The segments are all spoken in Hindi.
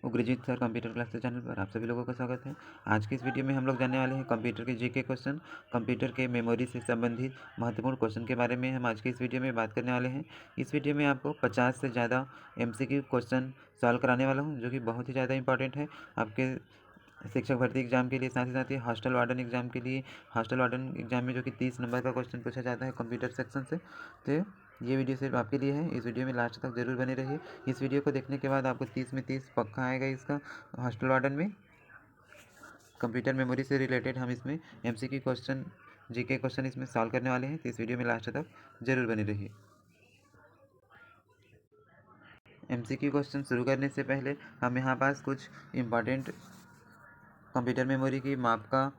उग्रजीत सर कंप्यूटर क्लासेस चैनल पर आप सभी लोगों का स्वागत है। आज की इस वीडियो में हम लोग जानने वाले हैं कंप्यूटर के जीके क्वेश्चन, कंप्यूटर के मेमोरी से संबंधित महत्वपूर्ण क्वेश्चन के बारे में हम आज की इस वीडियो में बात करने वाले हैं। इस वीडियो में आपको 50 से ज़्यादा MCQ क्वेश्चन सॉल्व कराने वाला हूँ, जो कि बहुत ही ज़्यादा इंपॉर्टेंट है आपके शिक्षक भर्ती एग्जाम के लिए, साथ ही साथ ही हॉस्टल वार्डन एग्जाम के लिए। हॉस्टल वार्डन एग्जाम में जो कि 30 नंबर का क्वेश्चन पूछा जाता है कंप्यूटर सेक्शन से। तो ये वीडियो सिर्फ आपके लिए है, इस वीडियो में लास्ट तक जरूर बने रहिए। इस वीडियो को देखने के बाद आपको 30 में 30 पक्का आएगा इसका हॉस्टल वार्डन में। कंप्यूटर मेमोरी से रिलेटेड हम इसमें MCQ क्वेश्चन, जीके क्वेश्चन इसमें सॉल्व करने वाले हैं, तो इस वीडियो में लास्ट तक जरूर बने रहिए। MCQ क्वेश्चन शुरू करने से पहले हम यहाँ पास कुछ इम्पॉर्टेंट कंप्यूटर मेमोरी की माप का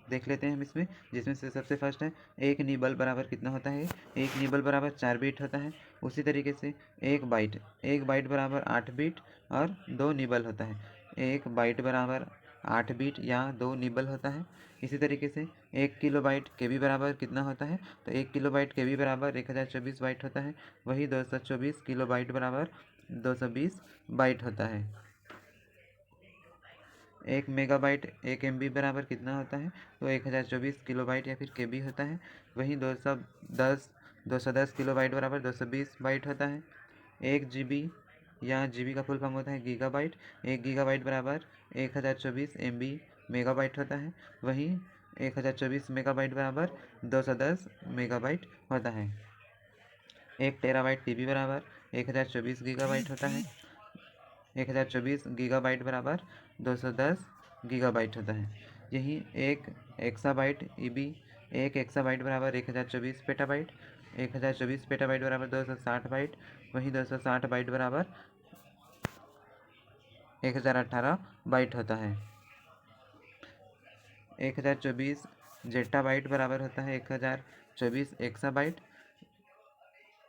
देख लेते हैं हम इसमें, जिसमें से सबसे फर्स्ट है एक निबल बराबर कितना होता है। एक निबल बराबर 4 बीट होता है। उसी तरीके से एक बाइट बराबर 8 बीट और 2 निबल होता है। एक बाइट बराबर 8 बीट या 2 निबल होता है। इसी तरीके से 1 किलोबाइट KB बराबर कितना होता है, तो 1 किलोबाइट KB बराबर 1024 बाइट होता है। वही 224 किलोबाइट बराबर 220 बाइट होता है। 1 मेगाबाइट 1 MB बराबर कितना होता है, तो 1024 किलोबाइट या फिर KB होता है। वहीं 210 किलोबाइट बराबर 220 बाइट होता है। 1 GB या GB का फुल फॉर्म होता है गीगाबाइट। 1 गीगाबाइट बराबर 1024 MB मेगाबाइट होता है। वहीं 1024 मेगाबाइट बराबर 210 मेगाबाइट होता है। 1 टेराबाइट TB बराबर 1024 गीगाबाइट होता है। 1024 गीगाबाइट बराबर 210 गीगाबाइट होता है। यही एक एक्साबाइट EB, एक एक्साबाइट बराबर 1024 पेटाबाइट। 1024 पेटाबाइट बराबर 260 बाइट। वहीं 260 बाइट बराबर 1018 बाइट होता है। 1024 जेटाबाइट बराबर होता है 1024 एक्साबाइट।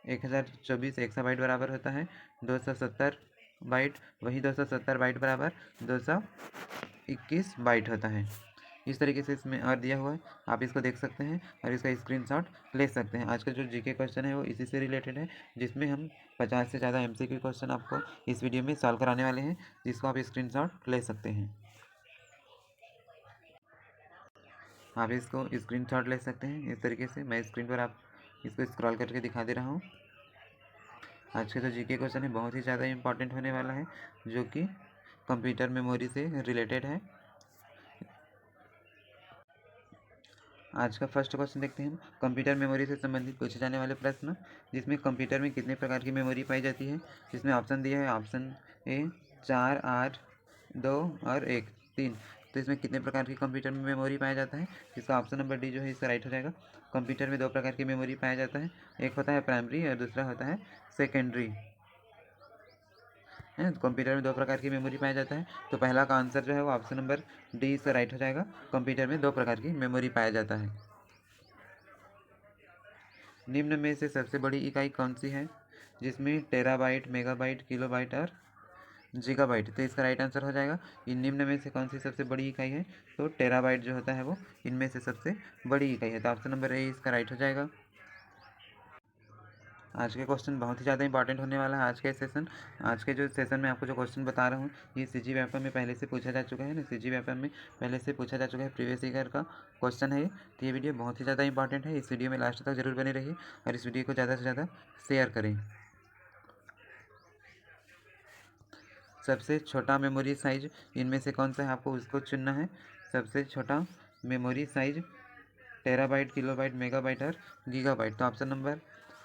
1024 एक्साबाइट बराबर होता है 270 बाइट। वही 270 बाइट बराबर 221 बाइट होता है। इस तरीके से इसमें और दिया हुआ है, आप इसको देख सकते हैं और इसका स्क्रीनशॉट ले सकते हैं। आज का जो जीके क्वेश्चन है वो इसी से रिलेटेड है, जिसमें हम 50 से ज़्यादा MCQ क्वेश्चन आपको इस वीडियो में सॉल्व कराने वाले हैं, जिसको आप स्क्रीनशॉट ले सकते हैं। आप इसको स्क्रीनशॉट ले सकते हैं इस तरीके से। मैं स्क्रीन पर आप इसको स्क्रॉल करके दिखा दे रहा हूँ। आज का जो जीके क्वेश्चन है बहुत ही ज़्यादा इंपॉर्टेंट होने वाला है, जो कि कंप्यूटर मेमोरी से रिलेटेड है। आज का फर्स्ट क्वेश्चन देखते हैं हम, कंप्यूटर मेमोरी से संबंधित पूछे जाने वाले प्रश्न, जिसमें कंप्यूटर में कितने प्रकार की मेमोरी पाई जाती है। जिसमें ऑप्शन दिया है, ऑप्शन A 4, 8, 2 और 1, 3। तो इसमें कितने प्रकार की कंप्यूटर में मेमोरी पाया जाता है, इसका ऑप्शन नंबर D जो है इसका राइट हो जाएगा। कंप्यूटर में 2 प्रकार की मेमोरी पाया जाता है, एक होता है प्राइमरी और दूसरा होता है सेकेंडरी। है, कंप्यूटर में 2 प्रकार की मेमोरी पाया जाता है, तो पहला का आंसर जो है वो ऑप्शन नंबर D इसका राइट हो जाएगा। कंप्यूटर में 2 प्रकार की मेमोरी पाया जाता है। निम्न में से सबसे बड़ी इकाई कौन सी है, जिसमें टेराबाइट, मेगाबाइट, किलोबाइट और जीगाबाइट। तो इसका राइट आंसर हो जाएगा, इन निम्न में से कौन सी सबसे बड़ी इकाई है, तो टेराबाइट जो होता है वो इनमें से सबसे बड़ी इकाई है। तो ऑप्शन नंबर A इसका राइट हो जाएगा। आज के क्वेश्चन बहुत ही ज़्यादा इंपॉर्टेंट होने वाला है। आज के जो सेशन में आपको जो क्वेश्चन बता रहा हूँ, ये CG व्यापम में पहले से पूछा जा चुका है ना, CG व्यापम में पहले से पूछा जा चुका है, प्रीवियस ईयर का क्वेश्चन है ये। तो ये वीडियो बहुत ही ज़्यादा इंपॉर्टेंट है, इस वीडियो में लास्ट तक जरूर बने रहिए और इस वीडियो को ज़्यादा से ज़्यादा शेयर करें। सबसे छोटा मेमोरी साइज इनमें से कौन सा है, आपको उसको चुनना है। सबसे छोटा memory size terabyte, kilobyte, megabyte और गीगाबाइट। तो ऑप्शन नंबर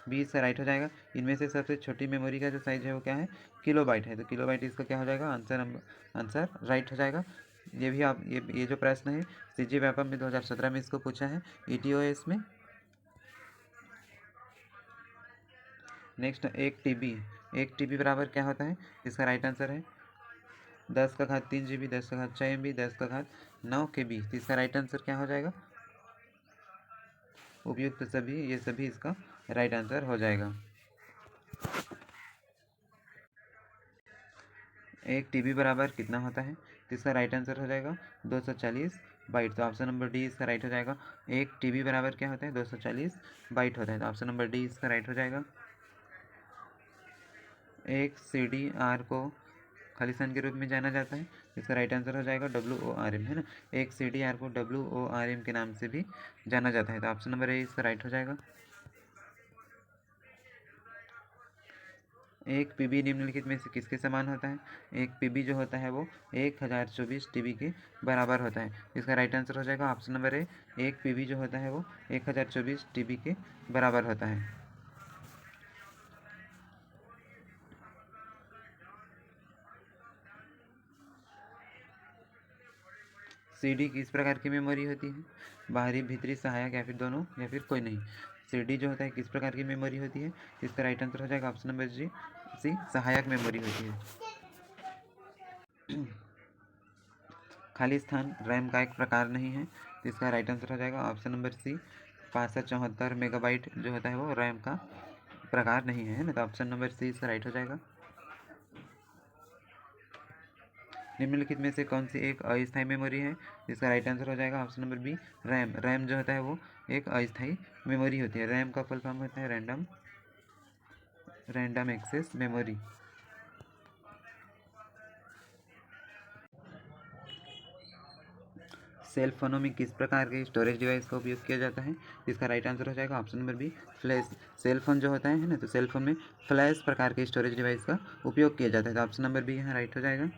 B इसका राइट हो जाएगा। इनमें से सबसे छोटी मेमोरी का जो साइज है वो क्या है, किलोबाइट है। तो किलोबाइट इसका क्या हो जाएगा, आंसर राइट हो जाएगा। ये भी आप ये जो प्रश्न है CG व्यापम में 2017 में इसको पूछा है ETOS में। नेक्स्ट 1 TB बराबर क्या होता है, इसका राइट आंसर है 10 का घात 3 GB, 10 का घात 6 MB, 10 का घात 9 KB। तो इसका राइट आंसर क्या हो जाएगा, उपयुक्त सभी, ये सभी इसका राइट आंसर हो जाएगा। 1 TB बराबर कितना होता है, तो इसका राइट आंसर हो जाएगा 240 बाइट। तो ऑप्शन नंबर D इसका राइट हो जाएगा। 1 TB बराबर क्या होता है, 240 बाइट होता है। तो ऑप्शन नंबर D इसका राइट हो जाएगा। एक CDR को खालिस्तान के रूप में जाना जाता है। इसका राइट आंसर हो जाएगा WORM, है ना। एक CDR को WORM के नाम से भी जाना जाता है, तो ऑप्शन नंबर ए इसका राइट हो जाएगा। एक PB निम्नलिखित में से किसके समान होता है? एक PB जो होता है वो 1024 TB के बराबर होता है। इसका राइट आंसर हो जाएगा ऑप्शन नंबर ए। एक PB जो होता है वो 1024 TB के बराबर होता है। CD किस प्रकार की मेमोरी होती है? बाहरी, भीतरी, सहायक या फिर दोनों या फिर कोई नहीं। CD जो होता है किस प्रकार की मेमोरी होती है? इसका राइट आंसर हो जाएगा ऑप्शन नंबर सी, सहायक मेमोरी होती है। खाली स्थान रैम का एक प्रकार नहीं है, तो इसका राइट आंसर हो जाएगा ऑप्शन नंबर सी, 6574 मेगाबाइट जो होता है वो रैम का प्रकार नहीं है ना, तो ऑप्शन नंबर सी इसका राइट हो जाएगा। निम्नलिखित में से कौन सी एक अस्थायी मेमोरी है? इसका राइट आंसर हो जाएगा option number B, RAM. RAM जो होता है वो एक अस्थायी मेमोरी होती है। रैम का फुल फॉर्म होता है रैंडम एक्सेस मेमोरी। सेल फोनों में किस प्रकार के स्टोरेज डिवाइस का उपयोग किया जाता है? इसका राइट आंसर हो जाएगा option number B, flash. Cell phone जो होता है ना, तो सेल फोन में फ्लैश प्रकार के स्टोरेज डिवाइस का उपयोग किया जाता है, तो ऑप्शन नंबर बी यहाँ राइट हो जाएगा।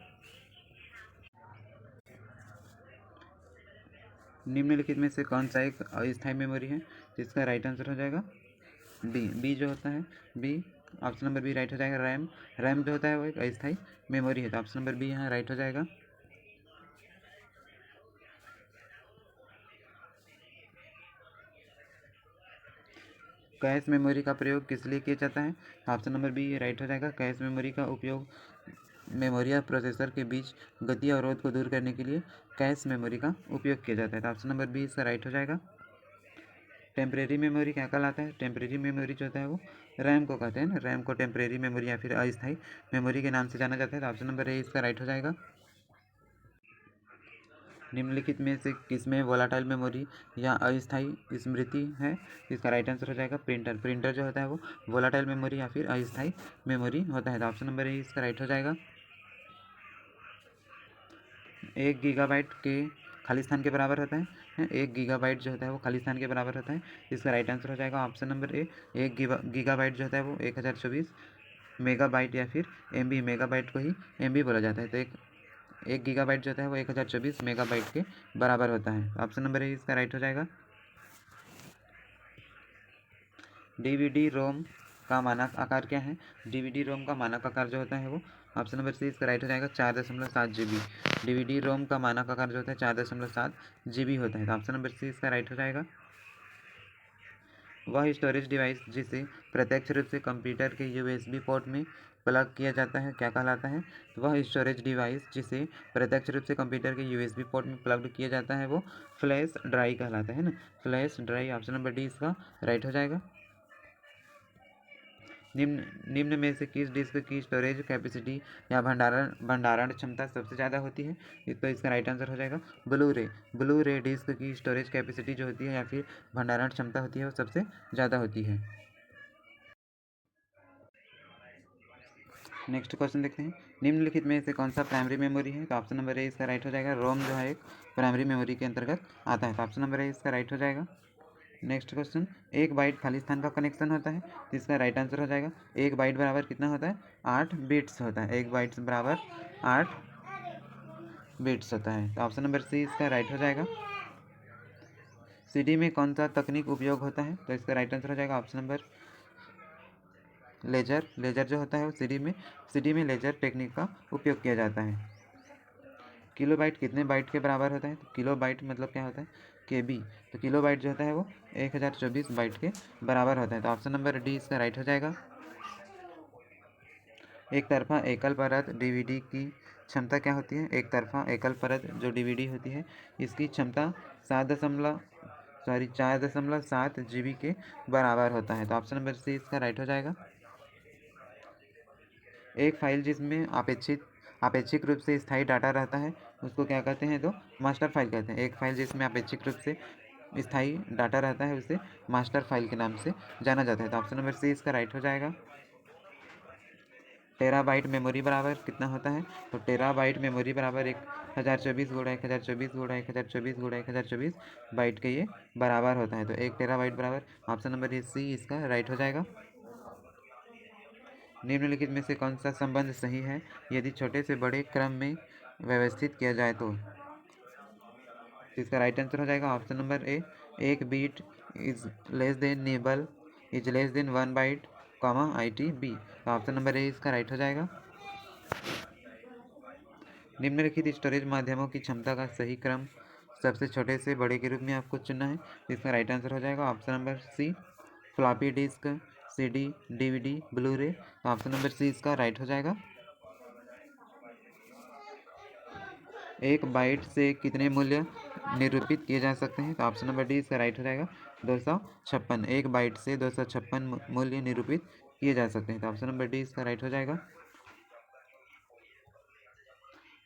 निम्नलिखित में से कौन सा एक अस्थायी मेमोरी है? जिसका राइट आंसर हो जाएगा बी जो होता है B, option number B right हो जाएगा। रैम। रैम जो होता है वो एक अस्थायी मेमोरी है, तो ऑप्शन नंबर बी यहाँ राइट हो जाएगा। कैश मेमोरी का प्रयोग किस लिए किया जाता है? ऑप्शन नंबर बी राइट हो जाएगा। कैश मेमोरी का उपयोग मेमोरी और प्रोसेसर के बीच गति अवरोध को दूर करने के लिए कैश मेमोरी का उपयोग किया जाता है, तो ऑप्शन नंबर बी इसका राइट हो जाएगा। टेम्परेरी मेमोरी क्या कहलाता है? टेम्परेरी मेमोरी जो होता है वो रैम को कहते हैं ना। रैम को टेम्परेरी मेमोरी या फिर अस्थायी मेमोरी के नाम से जाना जाता है, तो ऑप्शन नंबर ए इसका राइट हो जाएगा। निम्नलिखित में से किसमें वोलाटाइल मेमोरी या अस्थायी स्मृति है? इसका राइट आंसर हो जाएगा प्रिंटर। प्रिंटर जो होता है वो वोलाटाइल मेमोरी या फिर अस्थायी मेमोरी होता है, तो ऑप्शन नंबर ए इसका राइट हो जाएगा। 1 गीगाबाइट के खाली स्थान के बराबर होता है। 1 गीगाबाइट जो होता है वो खाली स्थान के बराबर होता है, इसका राइट आंसर हो जाएगा ऑप्शन नंबर ए। 1 गीगाबाइट जो होता है वो 1024 मेगाबाइट या फिर MB, मेगाबाइट को ही MB बोला जाता है, तो एक गीगाबाइट जो होता है वो 1024 मेगाबाइट के बराबर होता है, ऑप्शन नंबर ए इसका राइट हो जाएगा। DVD रोम का मानक आकार क्या है? DVD रोम का मानक आकार जो होता है वो ऑप्शन नंबर सी इसका राइट हो जाएगा 4.7 GB। DVD रोम का मानक आकार जो होता है 4.7 GB होता है, तो ऑप्शन नंबर सी इसका राइट हो जाएगा। वह स्टोरेज डिवाइस जिसे प्रत्यक्ष रूप से कंप्यूटर के USB पोर्ट में प्लग किया जाता है क्या कहलाता है? वह स्टोरेज डिवाइस जिसे प्रत्यक्ष रूप से कंप्यूटर के USB पोर्ट में प्लग किया जाता है वो फ्लैश ड्राइव कहलाता है ना। Flash drive, option number D इसका राइट हो जाएगा। निम्न में से किस डिस्क की स्टोरेज कैपेसिटी या भंडारण क्षमता सबसे ज़्यादा होती है? तो इसका राइट आंसर हो जाएगा ब्लू रे डिस्क की स्टोरेज कैपेसिटी जो होती है या फिर भंडारण क्षमता होती है वो सबसे ज़्यादा होती है। नेक्स्ट क्वेश्चन देखते हैं। निम्नलिखित में से कौन सा प्राइमरी मेमोरी है? तो ऑप्शन नंबर ए इसका राइट हो जाएगा। रोम जो है एक प्राइमरी मेमोरी के अंतर्गत आता है, तो ऑप्शन नंबर ए इसका राइट हो जाएगा। नेक्स्ट क्वेश्चन, 1 बाइट खाली स्थान का कनेक्शन होता है, तो इसका राइट आंसर हो जाएगा 1 बाइट बराबर कितना होता है? 8 बिट्स होता है। 1 बाइट बराबर 8 बिट्स होता है, तो ऑप्शन नंबर सी इसका राइट हो जाएगा। CD में कौन सा तकनीक उपयोग होता है? तो इसका राइट आंसर हो जाएगा ऑप्शन नंबर लेजर। लेजर जो होता है वो CD में लेजर टेक्निक का उपयोग किया जाता है। किलोबाइट कितने बाइट के बराबर होता है? तो किलोबाइट मतलब क्या होता है? KB। तो किलोबाइट जो होता है वो 1024 बाइट के बराबर होता है, तो ऑप्शन नंबर डी इसका राइट हो जाएगा। एक तरफा एकल परत DVD की क्षमता क्या होती है? एक तरफा एकल परत जो DVD होती है इसकी क्षमता 4.7 GB के बराबर होता है, तो ऑप्शन नंबर सी इसका राइट हो जाएगा। एक फाइल जिसमें अपेक्षिक रूप से स्थायी डाटा रहता है उसको क्या कहते हैं? तो मास्टर फाइल कहते हैं। एक फाइल जिसमें अपेक्षिक रूप से स्थायी डाटा रहता है उसे मास्टर फाइल के नाम से जाना जाता है, तो ऑप्शन नंबर सी इसका राइट हो जाएगा। टेराबाइट मेमोरी बराबर कितना होता है? तो टेराबाइट मेमोरी बराबर 1024 गुणा 1024 गुणा 1024 गुणा 1024 बाइट के ये बराबर होता है। तो 1 टेराबाइट बराबर ऑप्शन नंबर ए सी इसका राइट हो जाएगा। निम्नलिखित में से कौन सा संबंध सही है यदि छोटे से बड़े क्रम में व्यवस्थित किया जाए तो? इसका राइट आंसर हो जाएगा ऑप्शन नंबर ए, एक bit is less than nibble is less than 1 byte comma ITB। तो ऑप्शन नंबर ए इसका राइट हो जाएगा। निम्नलिखित स्टोरेज माध्यमों की क्षमता का सही क्रम सबसे छोटे से बड़े के रूप में आपको चुनना है। इसका राइट आंसर हो जाएगा option number C, floppy disk, CD, DVD, Blu-ray. तो ऑप्शन नंबर सी इसका राइट हो जाएगा। एक बाइट से कितने मूल्य निरूपित किए जा सकते हैं? तो ऑप्शन नंबर डी इसका राइट हो जाएगा 256। एक बाइट से 256 मूल्य निरूपित किए जा सकते हैं। तो ऑप्शन नंबर डी इसका राइट हो जाएगा।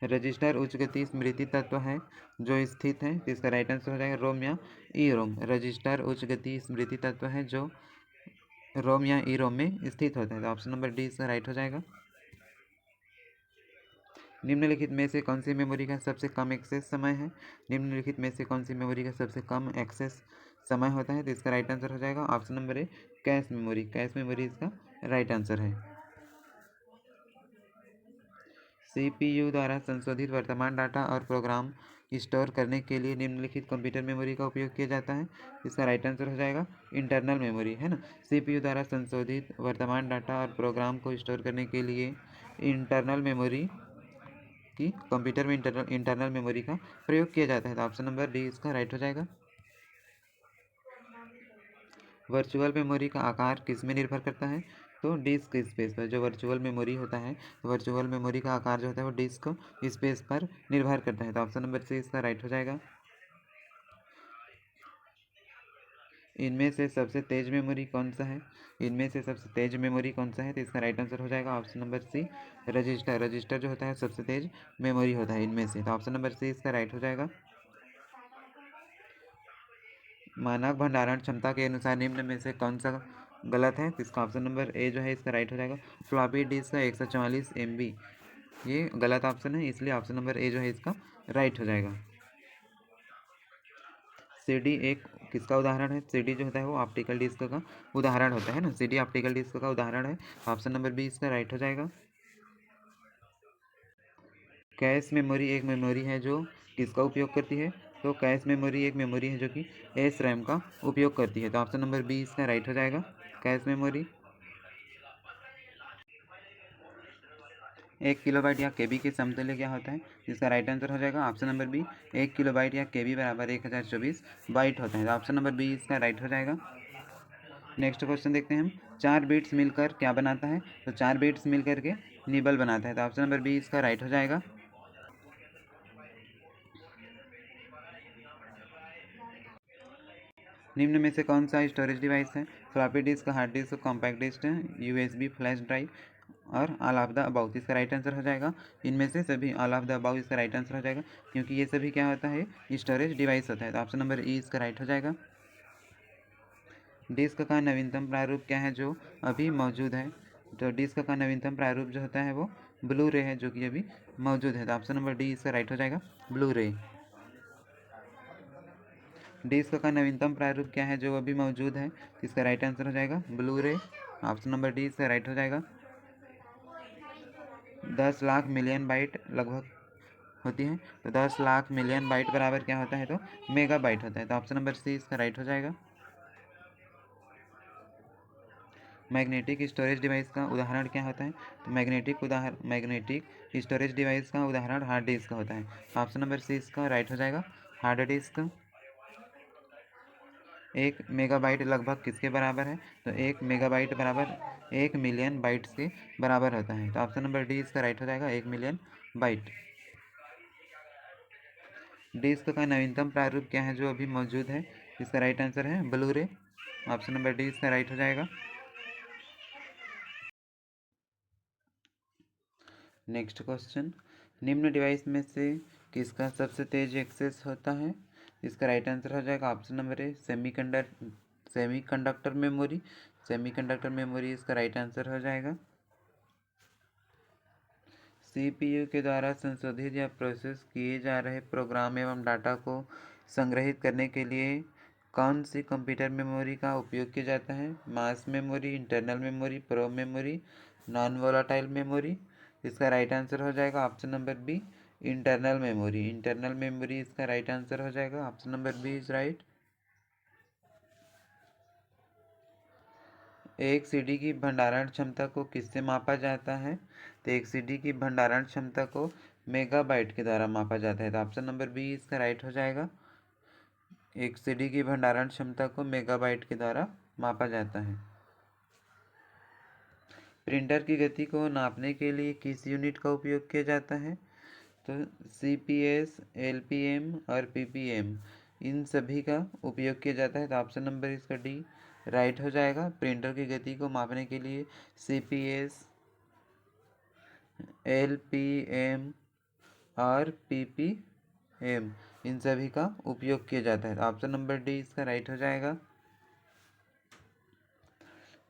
रजिस्टर उच्च गति स्मृति तत्व है जो स्थित है। तो इसका राइट आंसर हो जाएगा रोम या ई रोम। रजिस्टर उच्च गति स्मृति तत्व है जो रोम या ई रोम में स्थित होता है। तो ऑप्शन नंबर डी इसका राइट हो जाएगा। निम्नलिखित में से कौन सी मेमोरी का सबसे कम एक्सेस समय है? निम्नलिखित में से कौन सी मेमोरी का सबसे कम एक्सेस समय होता है? तो इसका राइट आंसर हो जाएगा ऑप्शन नंबर ए, कैश मेमोरी। कैश मेमोरी इसका राइट आंसर है। CPU द्वारा संशोधित वर्तमान डाटा और प्रोग्राम स्टोर करने के लिए निम्नलिखित कंप्यूटर मेमोरी का उपयोग किया जाता है। इसका राइट आंसर हो जाएगा इंटरनल मेमोरी, है ना। CPU द्वारा संशोधित वर्तमान डाटा और प्रोग्राम को स्टोर करने के लिए इंटरनल मेमोरी की कंप्यूटर में इंटरनल मेमोरी का प्रयोग किया जाता है। तो ऑप्शन नंबर डी इसका राइट हो जाएगा। वर्चुअल मेमोरी का आकार किस में निर्भर करता है? तो डिस्क स्पेस पर। जो वर्चुअल मेमोरी होता है, वर्चुअल मेमोरी का आकार जो होता है वो डिस्क स्पेस पर निर्भर करता है। तो ऑप्शन नंबर सी इसका राइट हो जाएगा। इनमें से सबसे तेज मेमोरी कौन सा है? इनमें से सबसे तेज मेमोरी कौन सा है? तो इसका राइट आंसर हो जाएगा option number C, register. Register जो होता है सबसे तेज मेमोरी होता है इनमें से। तो ऑप्शन नंबर सी इसका राइट हो जाएगा। मानक भंडारण क्षमता के अनुसार निम्न में से कौन सा गलत है? तो इसका ऑप्शन नंबर ए जो है इसका राइट हो जाएगा। फ्लॉपी डिस्क का 144 MB ये गलत ऑप्शन है, इसलिए ऑप्शन नंबर ए जो है इसका राइट हो जाएगा। CD एक किसका उदाहरण है? CD जो होता है वो ऑप्टिकल डिस्क का उदाहरण होता है ना। CD ऑप्टिकल डिस्क का उदाहरण है। ऑप्शन नंबर बी इसका राइट हो जाएगा। कैश मेमोरी एक मेमोरी है जो किसका उपयोग करती है? तो कैश मेमोरी एक मेमोरी है जो कि SRAM का उपयोग करती है। तो ऑप्शन नंबर बी इसका राइट हो जाएगा। कैश मेमोरी 1 किलोबाइट या KB के समतुल्य क्या होता है? इसका राइट आंसर हो जाएगा ऑप्शन नंबर बी, 1 किलोबाइट या KB बराबर 1024 बाइट होता है। तो ऑप्शन नंबर बी इसका राइट हो जाएगा। नेक्स्ट क्वेश्चन देखते हैं हम। 4 बिट्स मिलकर क्या बनाता है? तो 4 बिट्स मिलकर के निबल बनाता है। तो ऑप्शन नंबर बी इसका राइट हो जाएगा। निम्न में से कौन सा स्टोरेज डिवाइस है? Floppy disk, hard disk, compact disc, USB, flash drive और ऑल ऑफ द अबाउ। इसका राइट आंसर हो जाएगा इनमें से सभी ऑल ऑफ द अबाउ इसका राइट आंसर हो जाएगा, क्योंकि ये सभी क्या होता है? स्टोरेज डिवाइस होता है। तो ऑप्शन नंबर ई इसका राइट हो जाएगा। डिस्क का नवीनतम प्रारूप क्या है जो अभी मौजूद है? तो डिस्क का नवीनतम प्रारूप जो होता है वो ब्लू रे है, जो कि अभी मौजूद है। तो ऑप्शन नंबर डी इसका राइट हो जाएगा, ब्लू रे। डिस्क का नवीनतम प्रारूप क्या है जो अभी मौजूद है? तो इसका राइट आंसर हो जाएगा ब्लू रे। ऑप्शन नंबर डी इसका राइट हो जाएगा। 10 लाख मिलियन बाइट लगभग होती है। तो 10 लाख मिलियन बाइट बराबर क्या होता है? तो मेगा बाइट होता है। तो ऑप्शन नंबर सी इसका राइट हो जाएगा। मैग्नेटिक स्टोरेज डिवाइस का उदाहरण क्या होता है? तो मैग्नेटिक स्टोरेज डिवाइस का उदाहरण हार्ड डिस्क होता है। ऑप्शन नंबर सी इसका राइट हो जाएगा, हार्ड डिस्क। 1 मेगाबाइट लगभग किसके बराबर है? तो 1 मेगाबाइट बराबर 1 मिलियन बाइट्स के बराबर होता है। तो ऑप्शन नंबर डी इसका राइट हो जाएगा, 1 मिलियन बाइट। डिस्क का नवीनतम प्रारूप क्या है जो अभी मौजूद है? इसका राइट आंसर है ब्लू रे। ऑप्शन नंबर डी इसका राइट हो जाएगा। नेक्स्ट क्वेश्चन, निम्न डिवाइस में से किसका सबसे तेज एक्सेस होता है? इसका राइट आंसर हो जाएगा ऑप्शन नंबर ए, सेमीकंडक्टर मेमोरी। सेमीकंडक्टर मेमोरी इसका राइट आंसर हो जाएगा। सीपीयू के द्वारा संशोधित या प्रोसेस किए जा रहे प्रोग्राम एवं डाटा को संग्रहित करने के लिए कौन सी कंप्यूटर मेमोरी का उपयोग किया जाता है? Mass memory, internal memory, probe memory, non volatile memory. इसका राइट आंसर हो जाएगा option number B, internal memory. Internal memory इसका राइट आंसर हो जाएगा, option number B is right. एक सीडी की भंडारण क्षमता को किससे मापा जाता है? तो एक सीडी की भंडारण क्षमता को मेगाबाइट के द्वारा मापा जाता है, तो ऑप्शन नंबर बी इसका राइट हो जाएगा। एक सीडी की भंडारण क्षमता को मेगाबाइट के द्वारा मापा जाता है। प्रिंटर की गति को नापने के लिए किस यूनिट का उपयोग किया जाता है? तो सीपीएस, एलपीएम और पीपीएम, इन सभी का उपयोग किया जाता है, तो ऑप्शन नंबर इसका डी राइट हो जाएगा। प्रिंटर की गति को मापने के लिए सीपीएस, एलपीएम और पीपीएम, इन सभी का उपयोग किया जाता है, तो ऑप्शन नंबर डी इसका राइट हो जाएगा।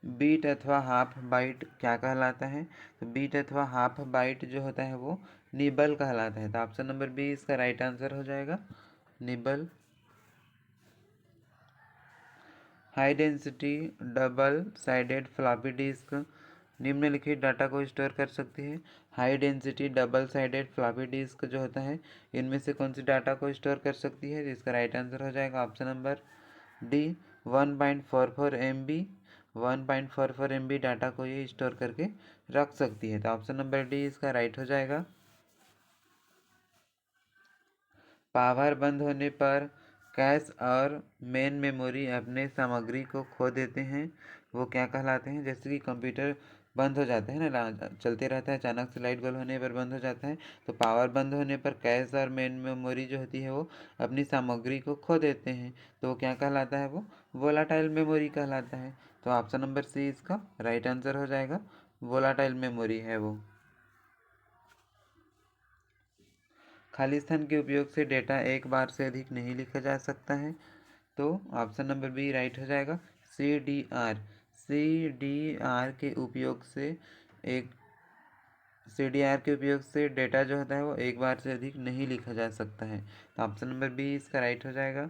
बीट अथवा हाफ बाइट क्या कहलाता है? तो बीट अथवा हाफ बाइट जो होता है वो निबल कहलाता है, तो ऑप्शन नंबर बी इसका राइट आंसर हो जाएगा, nibble. High density double sided floppy disk निम्नलिखित डाटा को स्टोर कर सकती है। High density double sided floppy disk जो होता है, इनमें से कौन सी डाटा को स्टोर कर सकती है? इसका राइट आंसर हो जाएगा option number D, 1.44 MB। 1.44 MB data को ये स्टोर करके रख सकती है, तो ऑप्शन नंबर डी इसका राइट हो जाएगा। पावर बंद होने पर कैश और मेन मेमोरी अपने सामग्री को खो देते हैं, वो क्या कहलाते हैं? जैसे कि कंप्यूटर बंद हो जाता है ना, चलते रहता है, अचानक से लाइट गोल होने पर बंद हो जाता है, तो पावर बंद होने पर कैश और मेन मेमोरी जो होती है वो अपनी सामग्री को खो देते हैं, तो वो क्या कहलाता है? वो वोलाटाइल मेमोरी कहलाता है, तो ऑप्शन नंबर सी इसका राइट आंसर हो जाएगा, वोलाटाइल मेमोरी है वो। खाली स्थान के उपयोग से डेटा एक बार से अधिक नहीं लिखा जा सकता है, तो ऑप्शन नंबर बी राइट हो जाएगा। सी डी आर के उपयोग से एक CDR के उपयोग से डेटा जो होता है वो एक बार से अधिक नहीं लिखा जा सकता है, तो ऑप्शन नंबर बी इसका राइट हो जाएगा।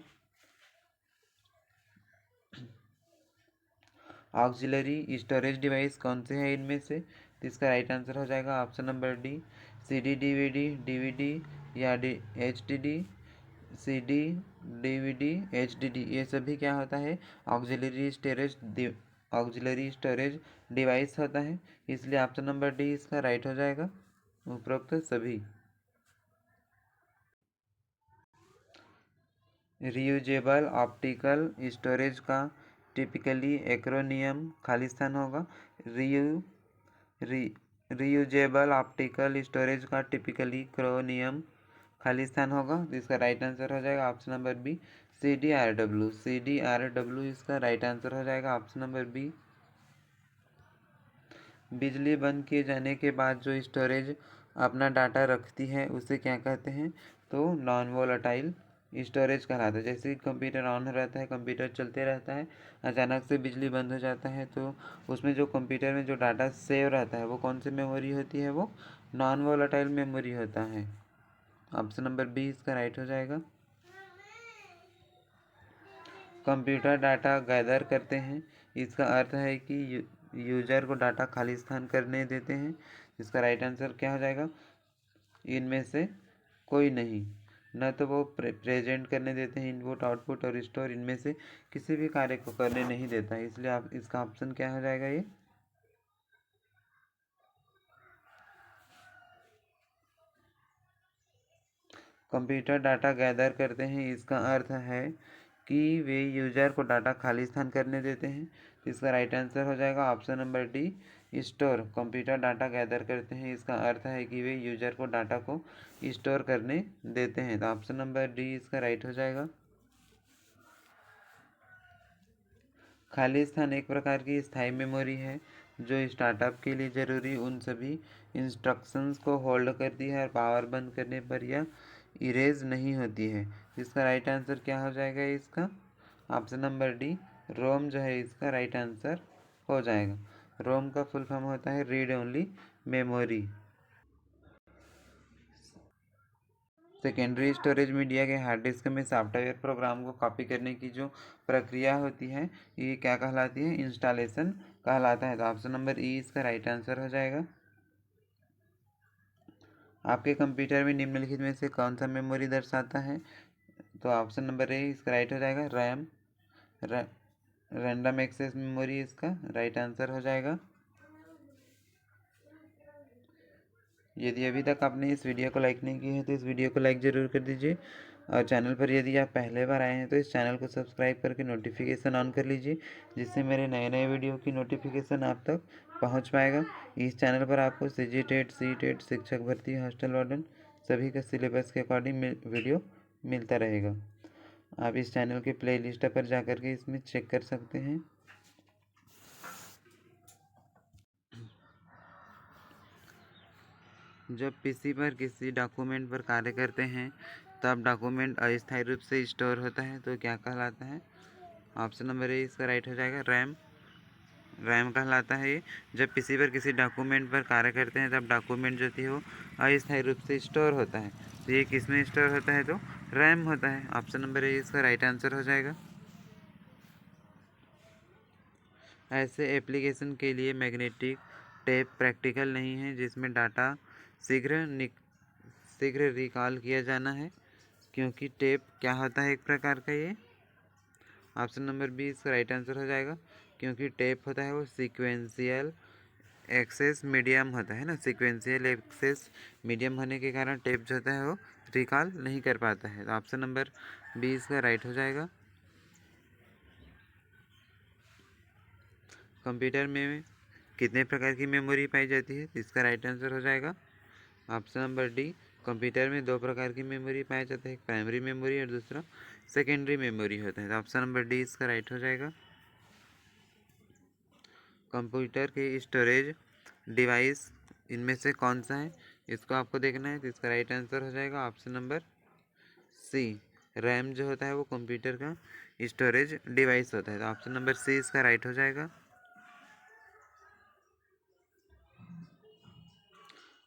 ऑक्सिलरी स्टोरेज डिवाइस कौन से हैं इनमें से? तो इसका राइट आंसर हो जाएगा option number D, CD DVD DVD या HDD। CD DVD HDD, ये सभी क्या होता है? ऑक्सिलरी स्टोरेज डिवाइस होता है, इसलिए ऑप्शन नंबर डी इसका राइट हो जाएगा, उपरोक्त सभी। रीयूजेबल ऑप्टिकल स्टोरेज का टिपिकली एक्रोनियम खाली स्थान होगा। रीयूजेबल ऑप्टिकल स्टोरेज का टिपिकली क्रोनियम खाली स्थान होगा, तो इसका राइट आंसर हो जाएगा option number B, CDRW। CDRW इसका राइट आंसर हो जाएगा ऑप्शन नंबर बी। बिजली बंद किए जाने के बाद जो स्टोरेज अपना डाटा रखती है उसे क्या कहते हैं? तो नॉन वोलाटाइल स्टोरेज कहलाता है। जैसे कि कंप्यूटर ऑन रहता है, कंप्यूटर चलते रहता है, अचानक से बिजली बंद हो जाता है, तो उसमें जो कंप्यूटर में जो डाटा सेव रहता है वो कौन सी मेमोरी होती है? वो नॉन वोलाटाइल मेमोरी होता है, ऑप्शन नंबर बी इसका राइट हो जाएगा। कंप्यूटर डाटा गैदर करते हैं, इसका अर्थ है कि यूजर को डाटा खाली स्थान करने देते हैं, इसका राइट आंसर क्या हो जाएगा? इनमें से कोई नहीं, न तो वो प्रेजेंट करने देते हैं इनपुट आउटपुट और स्टोर, इनमें से किसी भी कार्य को करने नहीं देता है, इसलिए आप इसका ऑप्शन क्या हो जाएगा? ये कंप्यूटर डाटा गैदर करते हैं, इसका अर्थ है कि वे यूजर को डाटा खाली स्थान करने देते हैं, तो इसका राइट आंसर हो जाएगा option number D, store. Computer data gather करते हैं, इसका अर्थ है कि वे यूजर को डाटा को स्टोर करने देते हैं, तो ऑप्शन नंबर डी इसका राइट हो जाएगा। खाली स्थान एक प्रकार की स्थायी मेमोरी है जो स्टार्टअप के लिए ज़रूरी उन सभी इंस्ट्रक्शंस को होल्ड करती है और पावर बंद करने पर यह इरेज नहीं होती है, इसका राइट आंसर क्या हो जाएगा? इसका ऑप्शन नंबर डी, रोम जो है इसका राइट आंसर हो जाएगा। रोम का फुल फॉर्म होता है read only memory. Secondary storage media के हार्ड डिस्क में सॉफ्टवेयर प्रोग्राम को कॉपी करने की जो प्रक्रिया होती है ये क्या कहलाती है? इंस्टॉलेशन कहलाता है। तो ऑप्शन नंबर ई इसका राइट आंसर हो जाएगा। आपके कंप्यूटर में निम्नलिखित में से कौन सा मेमोरी दर्शाता है? तो ऑप्शन नंबर ए इसका राइट हो जाएगा। रैम, रैंडम एक्सेस मेमोरी इसका राइट आंसर हो जाएगा। यदि अभी तक आपने इस वीडियो को लाइक नहीं किया है तो इस वीडियो को लाइक ज़रूर कर दीजिए, और चैनल पर यदि आप पहले बार आए हैं तो इस चैनल को सब्सक्राइब करके नोटिफिकेशन ऑन कर लीजिए, जिससे मेरे नए नए वीडियो की नोटिफिकेशन आप तक पहुंच पाएगा। इस चैनल पर आपको सीजी टेट, सी टेट, शिक्षक भर्ती, हॉस्टल वार्डन सभी का सिलेबस के अकॉर्डिंग वीडियो मिलता रहेगा। आप इस चैनल के प्ले लिस्ट पर जा कर के इसमें चेक कर सकते हैं। जब पीसी पर किसी डॉक्यूमेंट पर कार्य करते हैं तब डॉक्यूमेंट अस्थायी रूप से स्टोर होता है तो क्या कहलाता है? ऑप्शन नंबर ए इसका राइट हो जाएगा। रैम कहलाता है ये। जब पीसी पर किसी डॉक्यूमेंट पर कार्य करते हैं तब डॉक्यूमेंट जो थी वो अस्थायी रूप से स्टोर होता है, तो ये किस में स्टोर होता है? तो रैम होता है। ऑप्शन नंबर ए इसका राइट आंसर हो जाएगा। ऐसे एप्लीकेशन के लिए मैग्नेटिक टेप प्रैक्टिकल नहीं है जिसमें डाटा शीघ्र रिकॉल किया जाना है, क्योंकि टेप क्या होता है एक प्रकार का ये? ऑप्शन नंबर बी इसका राइट आंसर हो जाएगा। क्योंकि टेप होता है वो सीक्वेंशियल एक्सेस मीडियम होता है ना, सीक्वेंशियल एक्सेस मीडियम होने के कारण टेप जो होता है वो रिकॉल नहीं कर पाता है। तो ऑप्शन नंबर बी इसका राइट हो जाएगा। कंप्यूटर में कितने प्रकार की मेमोरी पाई जाती है? इसका राइट आंसर हो जाएगा ऑप्शन नंबर डी। कंप्यूटर में दो प्रकार की मेमोरी पाया जाता है, एक प्राइमरी मेमोरी और दूसरा सेकेंडरी मेमोरी होता है। तो ऑप्शन नंबर डी इसका राइट हो जाएगा। कंप्यूटर के स्टोरेज डिवाइस इनमें से कौन सा है? इसको आपको देखना है, तो इसका राइट आंसर हो जाएगा ऑप्शन नंबर सी। रैम जो होता है वो कंप्यूटर का स्टोरेज डिवाइस होता है, तो ऑप्शन नंबर सी इसका राइट हो जाएगा।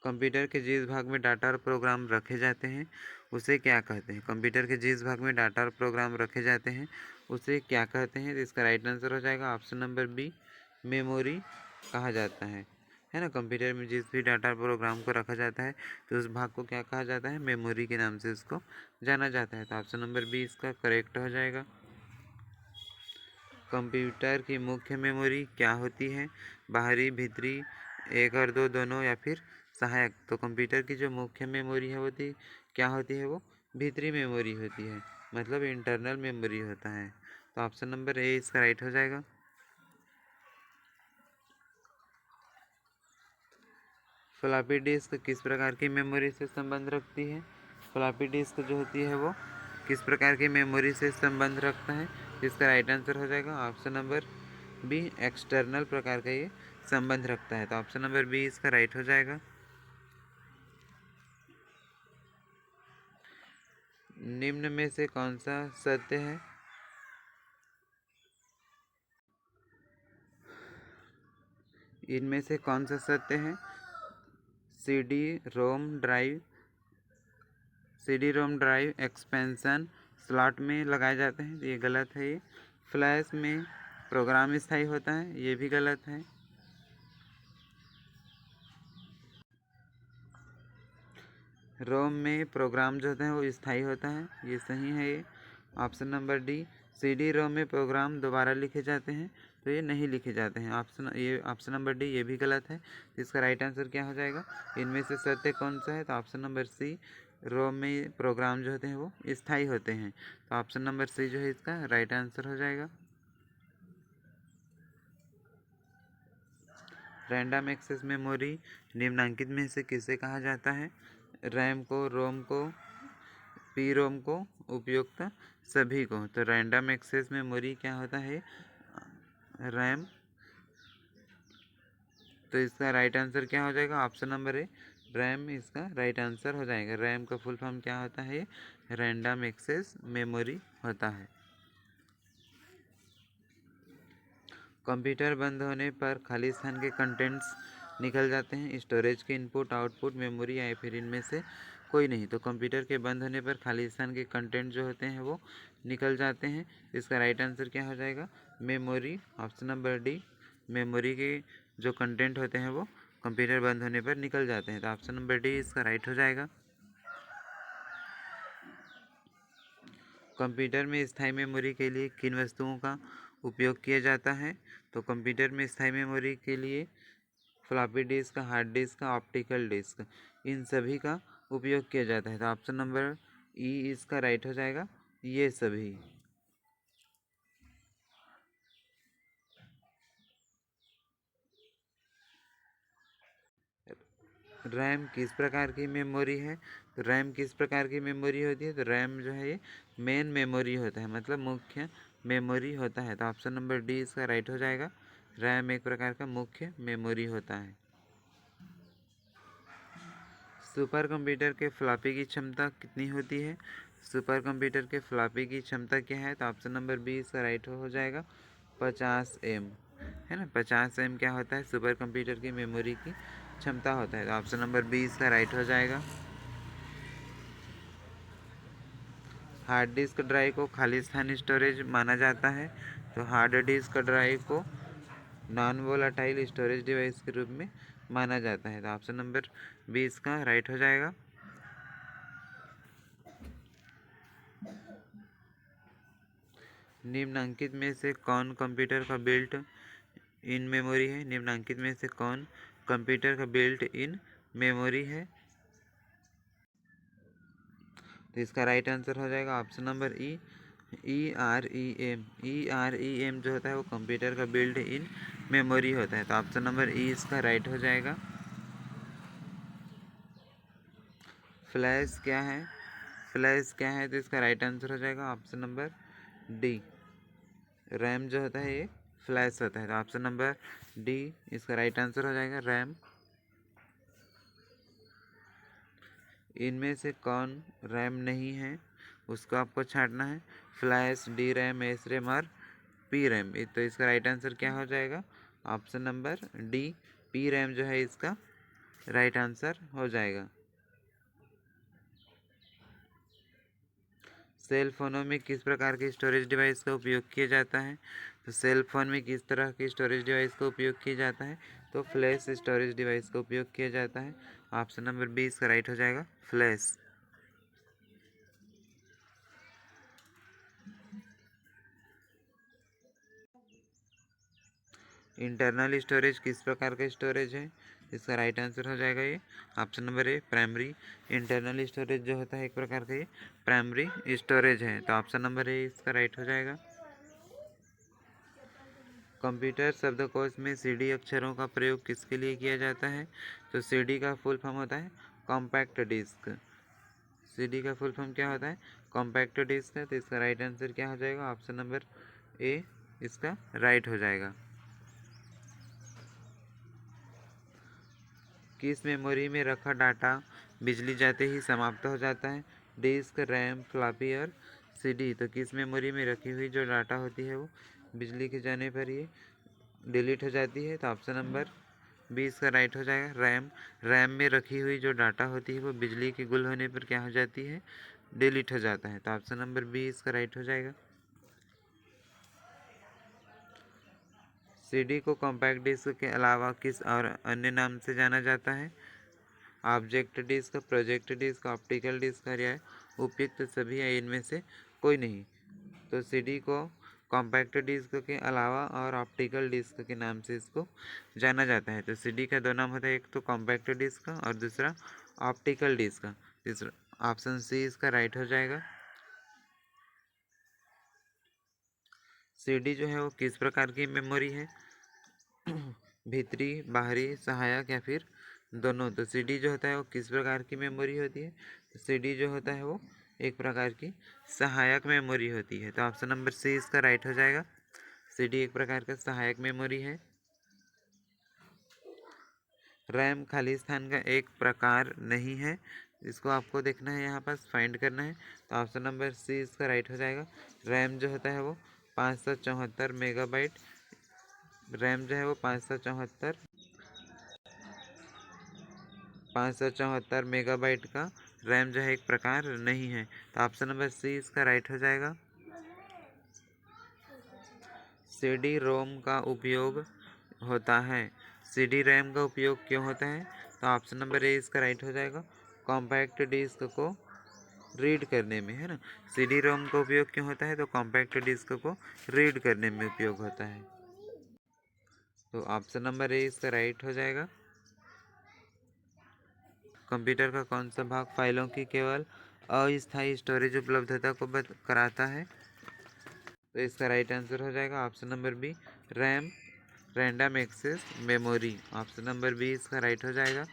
कंप्यूटर के जिस भाग में डाटा और प्रोग्राम रखे जाते हैं उसे क्या कहते हैं? कंप्यूटर के जिस भाग में डाटा और प्रोग्राम रखे जाते हैं उसे क्या कहते हैं? तो इसका राइट आंसर हो जाएगा ऑप्शन नंबर बी, मेमोरी कहा जाता है ना। कंप्यूटर में जिस भी डाटा और प्रोग्राम को रखा जाता है तो उस भाग को क्या कहा जाता है? मेमोरी के नाम से उसको जाना जाता है। तो ऑप्शन नंबर बी इसका करेक्ट हो जाएगा। कंप्यूटर की मुख्य मेमोरी क्या होती है? बाहरी, भीतरी, एक और दो दोनों, या फिर सहायक? तो कंप्यूटर की जो मुख्य मेमोरी है होती क्या होती है? वो भीतरी मेमोरी होती है, मतलब इंटरनल मेमोरी होता है। तो ऑप्शन नंबर ए इसका राइट हो जाएगा। फ्लॉपी डिस्क किस प्रकार की मेमोरी से संबंध रखती है? फ्लॉपी डिस्क जो होती है वो किस प्रकार की मेमोरी से संबंध रखता है? इसका राइट आंसर हो जाएगा ऑप्शन नंबर बी, एक्सटर्नल प्रकार का ये संबंध रखता है। तो ऑप्शन नंबर बी इसका राइट हो जाएगा। निम्न में से कौन सा सत्य है? इनमें से कौन सा सत्य है? CD ROM drive expansion slot में लगाए जाते हैं, ये गलत है। ये फ्लैश में प्रोग्राम स्थायी होता है, ये भी गलत है। रोम में प्रोग्राम जो होता है वो स्थायी होता है, ये सही है। ये option number D. CD ROM में प्रोग्राम दोबारा लिखे जाते हैं, तो ये नहीं लिखे जाते हैं। ऑप्शन नंबर डी ये भी गलत है। तो इसका राइट आंसर क्या हो जाएगा? इनमें से सत्य कौन सा है? तो ऑप्शन नंबर सी, रोम में प्रोग्राम जो होते हैं वो स्थायी होते हैं। तो ऑप्शन नंबर सी जो है इसका राइट आंसर हो जाएगा। रैंडम एक्सेस मेमोरी निम्नलिखित में से किसे कहा जाता है? रैम को, रोम को, पी रोम को, उपयुक्त सभी को। तो रैंडम एक्सेस मेमोरी क्या होता है? रैम। तो इसका राइट आंसर क्या हो जाएगा? ऑप्शन नंबर ए, रैम इसका राइट आंसर हो जाएगा। रैम का फुल फॉर्म क्या होता है? रैंडम एक्सेस मेमोरी होता है। कंप्यूटर बंद होने पर खाली स्थान के कंटेंट्स निकल जाते हैं, स्टोरेज के इनपुट, आउटपुट, मेमोरी, या फिर इनमें से कोई नहीं। तो कंप्यूटर के बंद होने पर खाली स्थान के कंटेंट जो होते हैं वो निकल जाते हैं। इसका राइट आंसर क्या हो जाएगा? Memory. Option number D, memory के जो कंटेंट होते हैं वो कंप्यूटर बंद होने पर निकल जाते हैं। तो ऑप्शन नंबर डी इसका राइट हो जाएगा। कंप्यूटर में स्थायी मेमोरी के लिए किन वस्तुओं का उपयोग किया जाता है? तो कंप्यूटर में स्थायी मेमोरी के लिए floppy disk, hard disk, optical disk, इन सभी का उपयोग किया जाता है। तो ऑप्शन नंबर ई इसका राइट हो जाएगा, ये सभी। रैम किस प्रकार की मेमोरी है? तो रैम किस प्रकार की मेमोरी होती है? तो रैम जो है ये मेन मेमोरी होता है, मतलब मुख्य मेमोरी होता है। तो ऑप्शन नंबर डी इसका राइट हो जाएगा। रैम एक प्रकार का मुख्य मेमोरी होता है। सुपर कंप्यूटर के फ्लॉपी की क्षमता कितनी होती है? सुपर कंप्यूटर के फ्लॉपी की क्षमता क्या है? तो ऑप्शन नंबर बी इसका राइट हो जाएगा, 50 M, है ना। 50 M क्या होता है? सुपर कंप्यूटर की मेमोरी की क्षमता होता है। तो ऑप्शन नंबर बी इसका राइट हो जाएगा। हार्ड डिस्क ड्राइव को खाली स्थान स्टोरेज माना जाता है। तो हार्ड डिस्क ड्राइव को नॉन वोलाटाइल स्टोरेज डिवाइस के रूप में माना जाता है। तो ऑप्शन नंबर बी इसका राइट हो जाएगा। निम्नलिखित में से कौन कंप्यूटर का बिल्ट इन मेमोरी है? निम्नलिखित में से कौन कंप्यूटर का बिल्ट इन मेमोरी है? तो इसका राइट आंसर हो जाएगा ऑप्शन नंबर ई, EREM। EREM जो होता है वो कंप्यूटर का बिल्ट इन मेमोरी होता है। तो ऑप्शन नंबर ई इसका राइट हो जाएगा। फ्लैश क्या है? फ्लैश क्या है? तो इसका राइट आंसर हो जाएगा ऑप्शन नंबर डी। रैम जो होता है ये फ्लैश होता है। तो ऑप्शन नंबर डी इसका राइट आंसर हो जाएगा, रैम। इनमें से कौन रैम नहीं है उसको आपको छांटना है। Flash, D RAM, S RAM और पी रैम। तो इसका राइट आंसर क्या हो जाएगा? Option number D, P RAM जो है इसका राइट आंसर हो जाएगा। सेल फोनों में किस प्रकार के स्टोरेज डिवाइस का उपयोग किया जाता है? तो सेल फोन में किस तरह के स्टोरेज डिवाइस का उपयोग किया जाता है? तो फ्लैश स्टोरेज डिवाइस का उपयोग किया जाता है। ऑप्शन नंबर बी इसका राइट हो जाएगा, फ्लैश। इंटरनल स्टोरेज किस प्रकार का स्टोरेज है? इसका राइट आंसर हो जाएगा ये ऑप्शन नंबर ए, प्राइमरी। इंटरनल स्टोरेज जो होता है एक प्रकार का ये प्राइमरी स्टोरेज है। तो ऑप्शन नंबर ए इसका राइट हो जाएगा। कंप्यूटर शब्दकोश में सीडी अक्षरों का प्रयोग किसके लिए किया जाता है? तो सीडी का फुल फॉर्म होता है कॉम्पैक्ट डिस्क। सीडी का फुल फॉर्म क्या होता है? कॉम्पैक्ट डिस्क है। तो इसका राइट आंसर क्या हो जाएगा? ऑप्शन नंबर ए इसका राइट हो जाएगा। किस मेमोरी में रखा डाटा बिजली जाते ही समाप्त हो जाता है? डिस्क, रैम, फ्लॉपी और सीडी। तो किस मेमोरी में रखी हुई जो डाटा होती है वो बिजली के जाने पर ये डिलीट हो जाती है? तो ऑप्शन नंबर बी इसका राइट हो जाएगा, रैम। रैम में रखी हुई जो डाटा होती है वो बिजली के गुल होने पर क्या हो जाती है? डिलीट हो जाता है। तो ऑप्शन नंबर बी इसका राइट हो जाएगा। सीडी को कॉम्पैक्ट डिस्क के अलावा किस और अन्य नाम से जाना जाता है? Object disc, project disc, optical disc या उपयुक्त सभी या इनमें से कोई नहीं। तो सीडी को कॉम्पैक्ट डिस्क के अलावा और ऑप्टिकल डिस्क के नाम से इसको जाना जाता है। तो सीडी का दो नाम होता है, एक तो कॉम्पैक्ट डिस्क का और दूसरा ऑप्टिकल डिस्क का। तीसरा ऑप्शन सी इसका राइट हो जाएगा। सीडी जो है वो किस प्रकार की मेमोरी है? भीतरी, बाहरी, सहायक या फिर दोनों? तो सीडी जो होता है वो किस प्रकार की मेमोरी होती है? तो सीडी जो होता है वो एक प्रकार की सहायक मेमोरी होती है। तो ऑप्शन नंबर सी इसका राइट हो जाएगा। सीडी एक प्रकार का सहायक मेमोरी है। रैम खाली स्थान का एक प्रकार नहीं है, इसको आपको देखना है, यहाँ पास फाइंड करना है। तो ऑप्शन नंबर सी इसका राइट हो जाएगा। रैम जो होता है वो 574 मेगाबाइट, रैम जो है वो 574 मेगाबाइट का रैम जो है एक प्रकार नहीं है। तो ऑप्शन नंबर सी इसका राइट हो जाएगा। सीडी रोम का उपयोग होता है। सीडी रैम का उपयोग क्यों होता है? तो ऑप्शन नंबर ए इसका राइट हो जाएगा। कॉम्पैक्ट डिस्क को रीड करने में, है ना। सीडी रोम का उपयोग क्यों होता है? तो कॉम्पैक्ट डिस्क को रीड करने में उपयोग होता है। तो ऑप्शन नंबर ए इसका राइट हो जाएगा। कंप्यूटर का कौन सा भाग फाइलों की केवल अस्थायी स्टोरेज उपलब्धता को कराता है? तो इसका राइट आंसर हो जाएगा option number B, RAM, random access memory. Option number B इसका राइट हो जाएगा।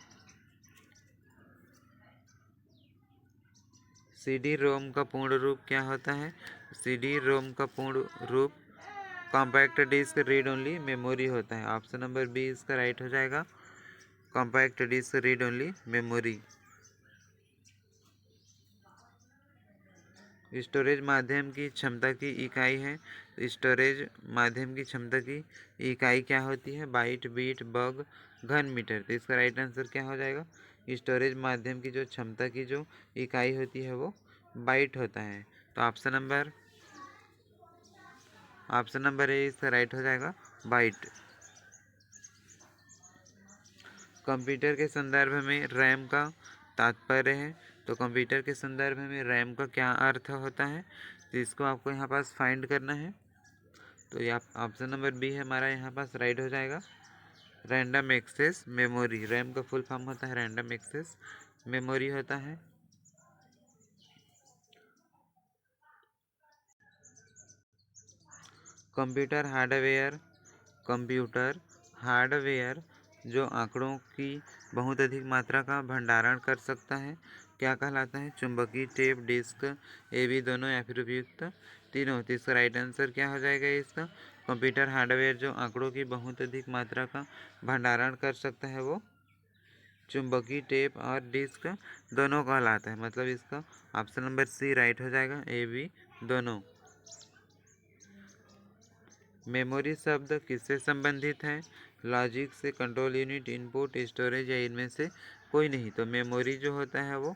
सीडी रोम का पूर्ण रूप क्या होता है? सीडी रोम का पूर्ण रूप compact disc read only memory होता है। ऑप्शन नंबर बी इसका राइट हो जाएगा। Compact disc read only memory. Storage माध्यम की क्षमता की इकाई है। स्टोरेज माध्यम की क्षमता की इकाई क्या होती है? बाइट, बीट, बग, घन मीटर। तो इसका राइट आंसर क्या हो जाएगा? स्टोरेज माध्यम की जो क्षमता की जो इकाई होती है वो बाइट होता है। तो ऑप्शन नंबर ए इसका राइट हो जाएगा, बाइट। कंप्यूटर के संदर्भ में रैम का तात्पर्य है। तो कंप्यूटर के संदर्भ में रैम का क्या अर्थ होता है? तो इसको आपको यहाँ पास फाइंड करना है। तो ये ऑप्शन नंबर बी है हमारा यहाँ पास राइट हो जाएगा। Random access memory. रैम का फुल फॉर्म होता है रैंडम एक्सेस मेमोरी होता है। कंप्यूटर हार्डवेयर जो आंकड़ों की बहुत अधिक मात्रा का भंडारण कर सकता है क्या कहलाता है? चुंबकीय टेप, डिस्क, ए बी दोनों या फिर उपयुक्त तीनों। तो इसका राइट आंसर क्या हो जाएगा इसका? कंप्यूटर हार्डवेयर जो आंकड़ों की बहुत अधिक मात्रा का भंडारण कर सकता है वो चुंबकीय टेप और डिस्क दोनों कहलाता है। मतलब इसका ऑप्शन नंबर सी राइट हो जाएगा, ए बी दोनों। मेमोरी शब्द किससे संबंधित है? लॉजिक से, कंट्रोल यूनिट, इनपुट, स्टोरेज या इनमें से कोई नहीं। तो मेमोरी जो होता है वो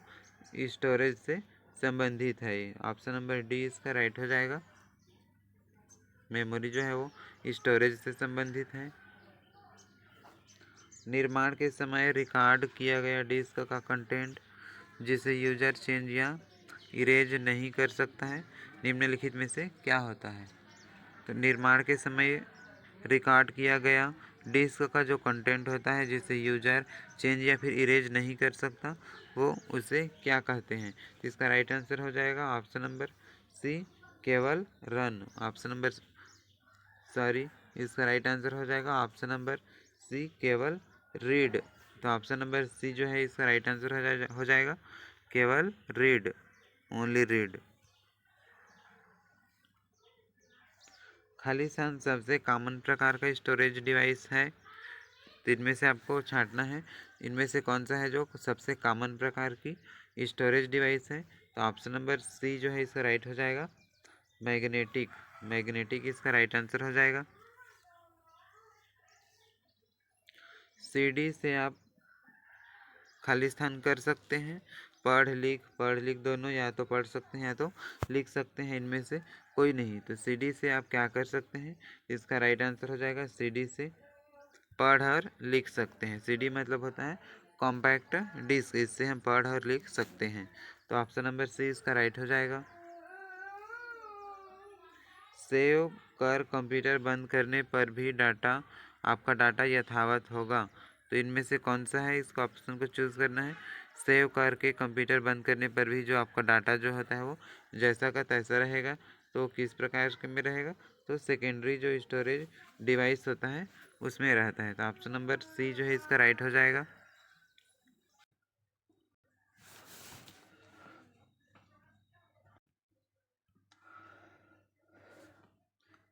स्टोरेज से संबंधित है। ऑप्शन नंबर डी इसका राइट हो जाएगा। मेमोरी जो है वो स्टोरेज से संबंधित है। निर्माण के समय रिकॉर्ड किया गया डिस्क का कंटेंट जिसे यूजर चेंज या इरेज नहीं कर सकता है, निम्नलिखित में से क्या होता है? तो निर्माण के समय रिकॉर्ड किया गया डिस्क का जो कंटेंट होता है जिसे यूजर चेंज या फिर इरेज नहीं कर सकता, वो उसे क्या कहते हैं? तो इसका राइट आंसर हो जाएगा ऑप्शन नंबर सी, केवल रन। इसका राइट आंसर हो जाएगा ऑप्शन नंबर सी, केवल रीड। तो ऑप्शन नंबर सी जो है इसका राइट आंसर हो जाएगा, केवल रीड, ओनली रीड। खाली स्थान सबसे कॉमन प्रकार का स्टोरेज डिवाइस है। तो इनमें से आपको छांटना है, इनमें से कौन सा है जो सबसे कॉमन प्रकार की स्टोरेज डिवाइस है। तो ऑप्शन नंबर सी जो है इसका राइट हो जाएगा, मैग्नेटिक इसका राइट आंसर हो जाएगा। सीडी से आप खाली स्थान कर सकते हैं, पढ़ लिख दोनों, या तो पढ़ सकते हैं या तो लिख सकते हैं, इनमें से कोई नहीं। तो सीडी से आप क्या कर सकते हैं? इसका राइट आंसर हो जाएगा, सीडी से पढ़ और लिख सकते हैं। सीडी मतलब होता है कॉम्पैक्ट डिस्क, इससे हम पढ़ और लिख सकते हैं। तो ऑप्शन नंबर सी इसका राइट हो जाएगा। सेव कर कंप्यूटर बंद करने पर भी आपका डाटा यथावत होगा। तो इनमें से कौन सा है? इसको ऑप्शन को चूज़ करना है। सेव करके कंप्यूटर बंद करने पर भी जो आपका डाटा जो होता है वो जैसा का तैसा रहेगा। तो किस प्रकार के में रहेगा? तो सेकेंडरी जो स्टोरेज डिवाइस होता है उसमें रहता है। तो ऑप्शन नंबर सी जो है इसका राइट हो जाएगा।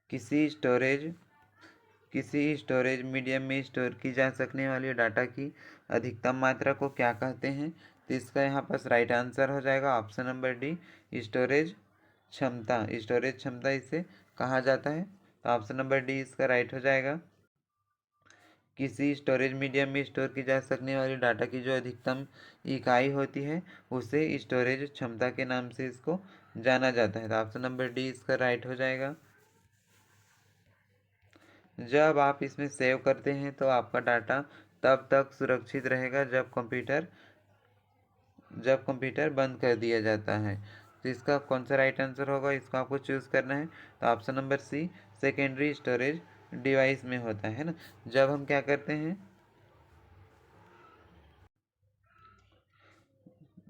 किसी स्टोरेज मीडियम में स्टोर की जा सकने वाली डाटा की अधिकतम मात्रा को क्या कहते हैं? तो इसका यहाँ पास राइट आंसर हो जाएगा ऑप्शन नंबर डी, स्टोरेज क्षमता। स्टोरेज क्षमता इसे कहा जाता है। तो ऑप्शन नंबर डी इसका राइट हो जाएगा। किसी स्टोरेज मीडियम में स्टोर की जा सकने वाली डाटा की जो अधिकतम इकाई होती है उसे स्टोरेज क्षमता के नाम से इसको जाना जाता है। तो ऑप्शन नंबर डी इसका राइट हो जाएगा। जब आप इसमें सेव करते हैं तो आपका डाटा तब तक सुरक्षित रहेगा जब कंप्यूटर बंद कर दिया जाता है। तो इसका कौन सा राइट आंसर होगा, इसको आपको चूज़ करना है। तो option number C secondary storage device में होता है ना। जब हम क्या करते हैं,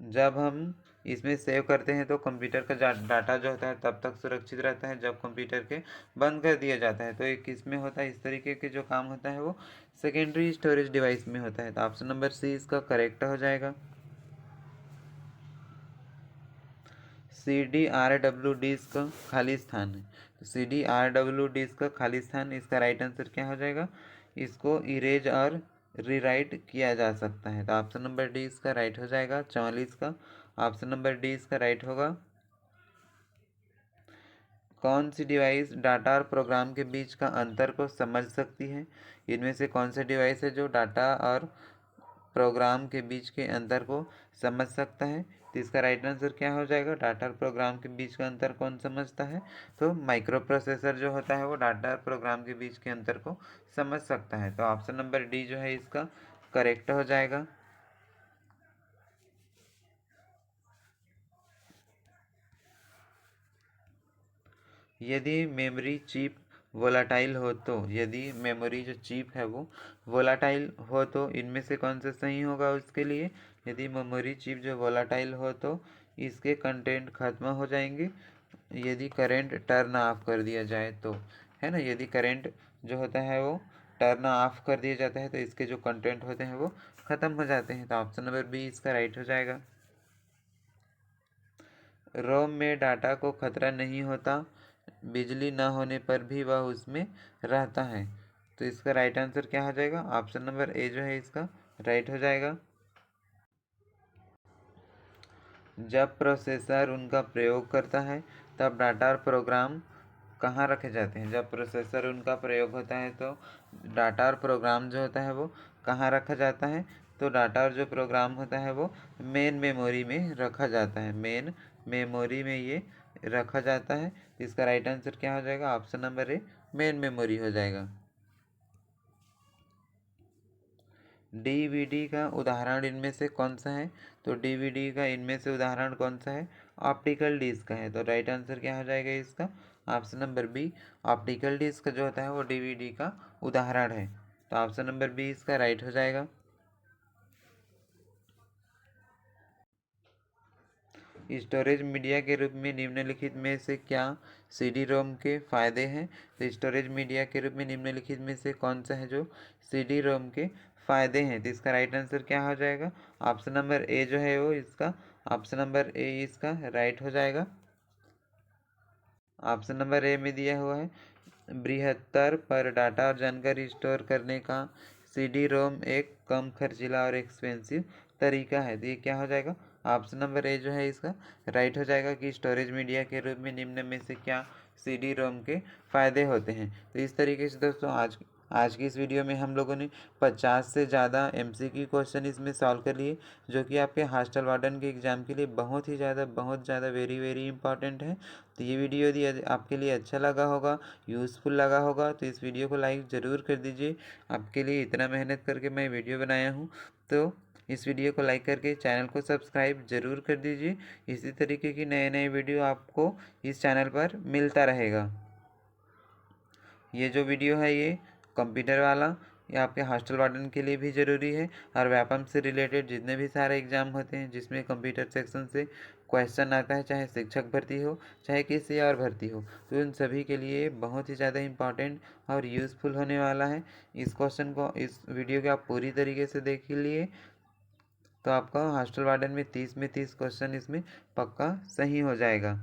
जब हम इसमें सेव करते हैं तो कंप्यूटर का डाटा जो होता है तब तक सुरक्षित रहता है जब कंप्यूटर के बंद कर दिया जाता है। तो एक किस में होता है, इस तरीके के जो काम होता है वो सेकेंडरी स्टोरेज डिवाइस में होता है। तो ऑप्शन नंबर सी इसका करेक्ट हो जाएगा। CD-RW डिस्क का खाली स्थान है। तो CD-RW डिस्क का खाली स्थान, इसका राइट आंसर क्या हो जाएगा, इसको इरेज और रीराइट किया जा सकता है। तो ऑप्शन नंबर डी इसका राइट हो जाएगा। 44 का ऑप्शन नंबर डी इसका राइट होगा। कौन सी डिवाइस डाटा और प्रोग्राम के बीच का अंतर को समझ सकती है। इनमें से कौन सा डिवाइस है जो डाटा और प्रोग्राम के बीच के अंतर को समझ सकता है। तो इसका राइट आंसर क्या हो जाएगा, डाटा और प्रोग्राम के बीच का अंतर कौन समझता है। तो माइक्रो प्रोसेसर जो होता है वो डाटा और प्रोग्राम के बीच के अंतर को समझ सकता है। तो ऑप्शन नंबर डी जो है इसका करेक्ट हो जाएगा। यदि मेमोरी चिप वोलाटाइल हो तो, यदि मेमोरी जो चिप है वो वोलाटाइल हो तो इनमें से कौन सा सही होगा उसके लिए। यदि मेमोरी चिप जो वोलाटाइल हो तो इसके कंटेंट खत्म हो जाएंगे यदि करंट टर्न ऑफ कर दिया जाए तो, है ना। यदि करंट जो होता है वो टर्न ऑफ कर दिया जाता है तो इसके जो कंटेंट होते हैं वो ख़त्म हो जाते हैं। तो ऑप्शन नंबर बी इसका राइट हो जाएगा। रोम में डाटा को खतरा नहीं होता, बिजली न होने पर भी वह उसमें रहता है। तो इसका राइट आंसर क्या हो जाएगा, ऑप्शन नंबर ए जो है इसका राइट हो जाएगा। जब प्रोसेसर उनका प्रयोग करता है तब डाटा और प्रोग्राम कहाँ रखे जाते हैं। जब प्रोसेसर उनका प्रयोग होता है तो डाटा और प्रोग्राम जो होता है वो कहाँ रखा जाता है। तो डाटा और जो प्रोग्राम होता है वो मेन मेमोरी में रखा जाता है, मेन मेमोरी में ये रखा जाता है। इसका राइट आंसर क्या हो जाएगा, ऑप्शन नंबर ए मेन मेमोरी हो जाएगा। डीवीडी का उदाहरण इनमें से कौन सा है। तो डीवीडी का इनमें से उदाहरण कौन सा है, ऑप्टिकल डिस्क का है। तो राइट आंसर क्या हो जाएगा इसका, option number B optical disc जो होता है वो डीवीडी का उदाहरण है। तो ऑप्शन नंबर बी इसका राइट हो जाएगा। स्टोरेज मीडिया के रूप में निम्नलिखित में से क्या सीडी रोम के फायदे हैं। तो स्टोरेज मीडिया के रूप में निम्नलिखित में से कौन सा है जो सीडी रोम के फायदे हैं। तो इसका राइट आंसर क्या हो जाएगा, ऑप्शन नंबर ए जो है वो इसका ऑप्शन नंबर ए इसका राइट हो जाएगा। ऑप्शन नंबर ए में दिया हुआ है बृहत्तर पर डाटा और जानकारी स्टोर करने का सीडी रोम एक कम खर्चीला और एक्सपेंसिव तरीका है। तो ये क्या हो जाएगा, ऑप्शन नंबर ए जो है इसका राइट हो जाएगा कि स्टोरेज मीडिया के रूप में निम्न में से क्या सीडी रोम के फ़ायदे होते हैं। तो इस तरीके से दोस्तों आज की इस वीडियो में हम लोगों ने 50 से ज़्यादा MCQ क्वेश्चन इसमें सॉल्व कर लिए, जो कि आपके हॉस्टल वार्डन के एग्ज़ाम के लिए बहुत ज़्यादा वेरी वेरी इंपॉर्टेंट है। तो ये वीडियो यदि आपके लिए अच्छा लगा होगा, यूज़फुल लगा होगा, तो इस वीडियो को लाइक ज़रूर कर दीजिए। आपके लिए इतना मेहनत करके मैं वीडियो बनाया हूँ, तो इस वीडियो को लाइक करके चैनल को सब्सक्राइब ज़रूर कर दीजिए। इसी तरीके की नए नए वीडियो आपको इस चैनल पर मिलता रहेगा। ये जो वीडियो है ये कंप्यूटर वाला, ये आपके हॉस्टल वार्डन के लिए भी ज़रूरी है, और व्यापम से रिलेटेड जितने भी सारे एग्ज़ाम होते हैं जिसमें कंप्यूटर सेक्शन से क्वेश्चन आता है, चाहे शिक्षक भर्ती हो चाहे किसी और भर्ती हो, तो उन सभी के लिए बहुत ही ज़्यादा इम्पॉर्टेंट और यूज़फुल होने वाला है। इस क्वेश्चन को, इस वीडियो को आप पूरी तरीके से देख लिए तो आपका हॉस्टल वार्डन में 30 में 30 क्वेश्चन इसमें पक्का सही हो जाएगा।